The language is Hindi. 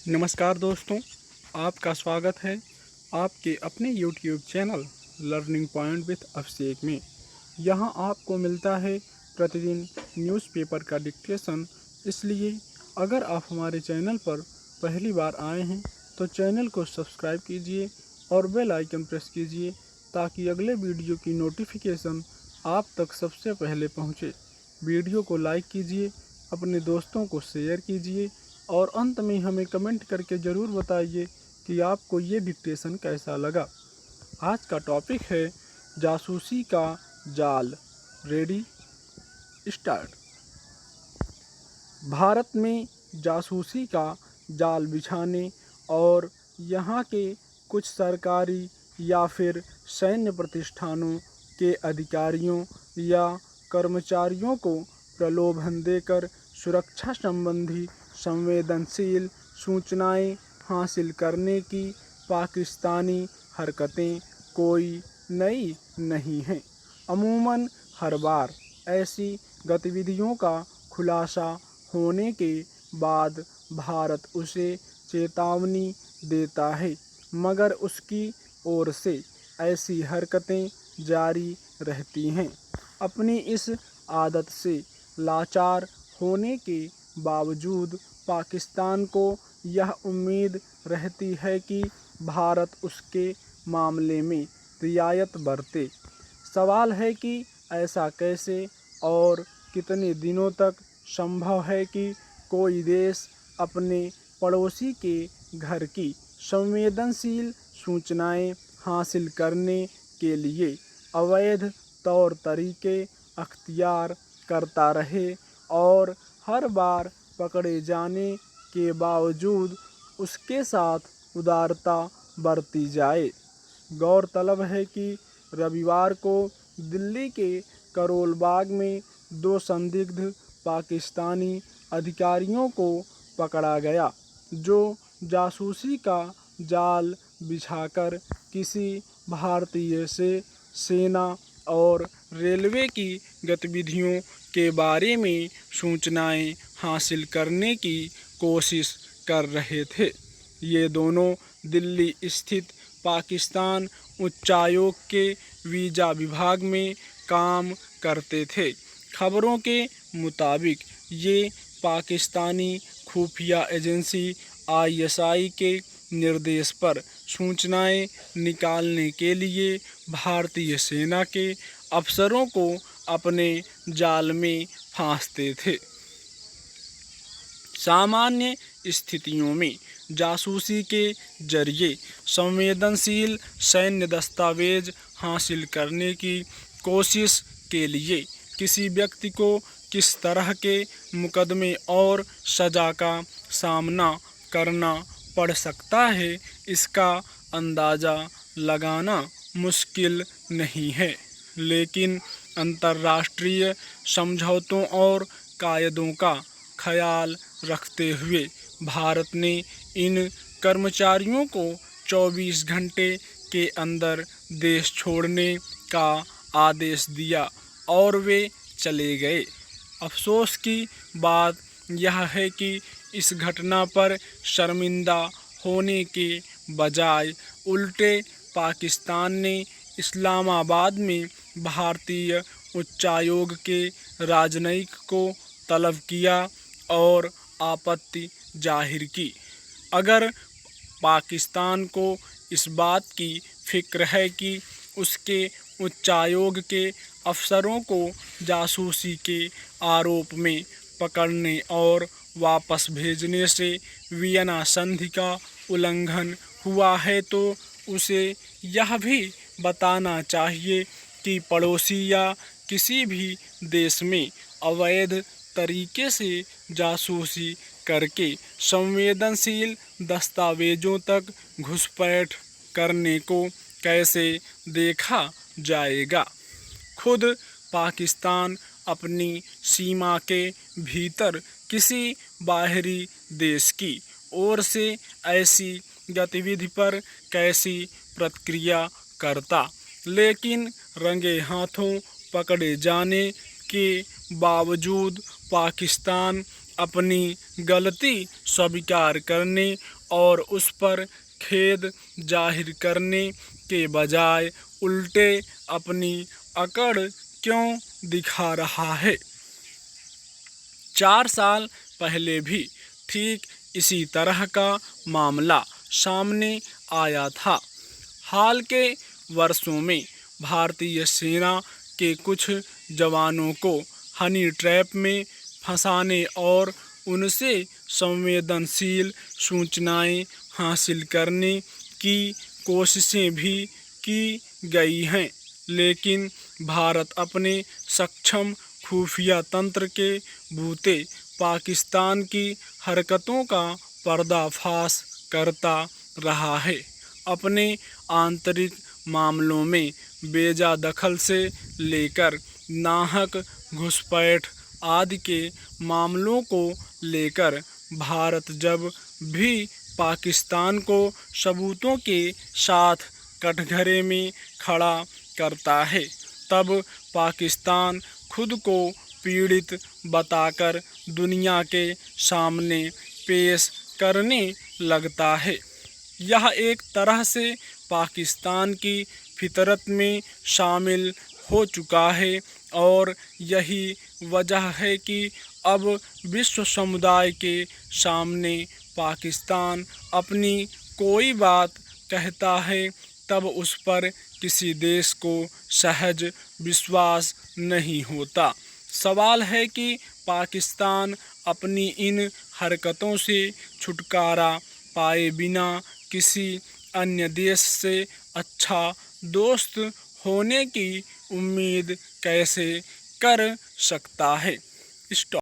नमस्कार दोस्तों, आपका स्वागत है आपके अपने YouTube channel learning point with Abhishek में। यहाँ आपको मिलता है प्रतिदिन न्यूज़पेपर का डिक्टेशन। इसलिए अगर आप हमारे चैनल पर पहली बार आए हैं तो चैनल को सब्सक्राइब कीजिए और बेल आइकन प्रेस कीजिए ताकि अगले वीडियो की नोटिफिकेशन आप तक सबसे पहले पहुँचे। वीडियो को लाइक कीजिए, अपने दोस्तों को शेयर कीजिए और अंत में हमें कमेंट करके ज़रूर बताइए कि आपको ये डिक्टेशन कैसा लगा। आज का टॉपिक है जासूसी का जाल। Ready start. भारत में जासूसी का जाल बिछाने और यहाँ के कुछ सरकारी या फिर सैन्य प्रतिष्ठानों के अधिकारियों या कर्मचारियों को प्रलोभन देकर सुरक्षा संबंधी संवेदनशील सूचनाएं हासिल करने की पाकिस्तानी हरकतें कोई नई नहीं हैं। अमूमन हर बार ऐसी गतिविधियों का खुलासा होने के बाद भारत उसे चेतावनी देता है, मगर उसकी ओर से ऐसी हरकतें जारी रहती हैं। अपनी इस आदत से लाचार होने के बावजूद पाकिस्तान को यह उम्मीद रहती है कि भारत उसके मामले में रियायत बरते। सवाल है कि ऐसा कैसे और कितने दिनों तक संभव है कि कोई देश अपने पड़ोसी के घर की संवेदनशील सूचनाएं हासिल करने के लिए अवैध तौर तरीके अख्तियार करता रहे और हर बार पकड़े जाने के बावजूद उसके साथ उदारता बरती जाए। गौरतलब है कि रविवार को दिल्ली के करोल बाग में 2 संदिग्ध पाकिस्तानी अधिकारियों को पकड़ा गया, जो जासूसी का जाल बिछाकर किसी भारतीय से सेना और रेलवे की गतिविधियों के बारे में सूचनाएं हासिल करने की कोशिश कर रहे थे। ये दोनों दिल्ली स्थित पाकिस्तान उच्चायोग के वीज़ा विभाग में काम करते थे। खबरों के मुताबिक ये पाकिस्तानी खुफिया एजेंसी ISI के निर्देश पर सूचनाएं निकालने के लिए भारतीय सेना के अफसरों को अपने जाल में फांसते थे। सामान्य स्थितियों में जासूसी के जरिए संवेदनशील सैन्य दस्तावेज हासिल करने की कोशिश के लिए किसी व्यक्ति को किस तरह के मुकदमे और सज़ा का सामना करना पड़ सकता है, इसका अंदाज़ा लगाना मुश्किल नहीं है। लेकिन अंतर्राष्ट्रीय समझौतों और कायदों का ख्याल रखते हुए भारत ने इन कर्मचारियों को 24 घंटे के अंदर देश छोड़ने का आदेश दिया और वे चले गए। अफसोस की बात यह है कि इस घटना पर शर्मिंदा होने के बजाय उल्टे पाकिस्तान ने इस्लामाबाद में भारतीय उच्चायोग के राजनयिक को तलब किया और आपत्ति जाहिर की। अगर पाकिस्तान को इस बात की फिक्र है कि उसके उच्चायोग के अफसरों को जासूसी के आरोप में पकड़ने और वापस भेजने से वियना संधि का उल्लंघन हुआ है, तो उसे यह भी बताना चाहिए कि पड़ोसी या किसी भी देश में अवैध तरीके से जासूसी करके संवेदनशील दस्तावेजों तक घुसपैठ करने को कैसे देखा जाएगा। खुद पाकिस्तान अपनी सीमा के भीतर किसी बाहरी देश की ओर से ऐसी गतिविधि पर कैसी प्रतिक्रिया करता, लेकिन रंगे हाथों पकड़े जाने के बावजूद पाकिस्तान अपनी गलती स्वीकार करने और उस पर खेद जाहिर करने के बजाय उल्टे अपनी अकड़ क्यों दिखा रहा है। 4 साल पहले भी ठीक इसी तरह का मामला सामने आया था। हाल के वर्षों में भारतीय सेना के कुछ जवानों को हनी ट्रैप में फंसाने और उनसे संवेदनशील सूचनाएं हासिल करने की कोशिशें भी की गई हैं, लेकिन भारत अपने सक्षम खुफिया तंत्र के बूते पाकिस्तान की हरकतों का पर्दाफाश करता रहा है। अपने आंतरिक मामलों में बेजा दखल से लेकर नाहक घुसपैठ आदि के मामलों को लेकर भारत जब भी पाकिस्तान को सबूतों के साथ कटघरे में खड़ा करता है, तब पाकिस्तान खुद को पीड़ित बताकर दुनिया के सामने पेश करने लगता है। यह एक तरह से पाकिस्तान की फितरत में शामिल हो चुका है और यही वजह है कि अब विश्व समुदाय के सामने पाकिस्तान अपनी कोई बात कहता है तब उस पर किसी देश को सहज विश्वास नहीं होता। सवाल है कि पाकिस्तान अपनी इन हरकतों से छुटकारा पाए बिना किसी अन्य देश से अच्छा दोस्त होने की उम्मीद कैसे कर सकता है। स्टॉप।